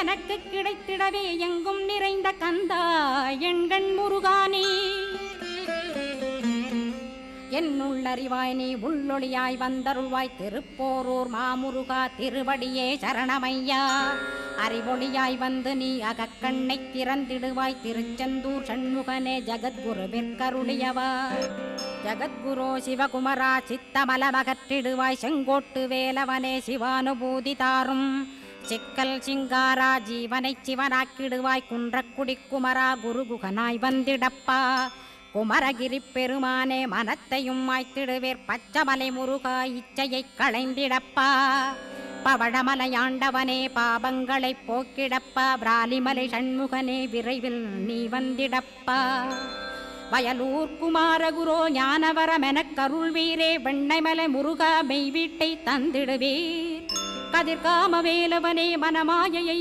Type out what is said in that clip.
எனக்கு கிடைத்திடவே எங்கும் நிறைந்த கந்தா எண்கண் முருகானே என்னுள்ளறிவாய் நீ உள்ளொளியாய் வந்தருள்வாய் திருப்போரூர் மாமுருகா திருவடியே சரணமையா அறிவொளியாய் வந்து நீ அகக்கண்ணை திறந்திடுவாய் திருச்செந்தூர் சண்முகனே ஜகத்குருவிற்கருளியவா ஜகத்குரு சிவகுமரா சித்தமலமகற்றிடுவாய் செங்கோட்டு வேலவனே சிவானுபூதி தாரும் சிக்கல் சிங்காரா ஜீவனை சிவனாக்கிடுவாய் குன்றக்குடி குமரா குருகுகனாய் வந்திடப்பா குமரகிரி பெருமானே மனத்தையும் மாய்த்திடுவேர் பச்சமலை முருகா இச்சையை களைந்திடப்பா பவழமலையாண்டவனே பாபங்களை போக்கிடப்பா பிராலிமலை சண்முகனே விரைவில் நீ வந்திடப்பா வயலூர் குமாரகுரோ ஞானவரமெனக் கருள்வீரே வெண்ணைமலை முருகா மெய் வீட்டை தந்திடுவீர் கதிர்காம வேலவனே மனமாயையை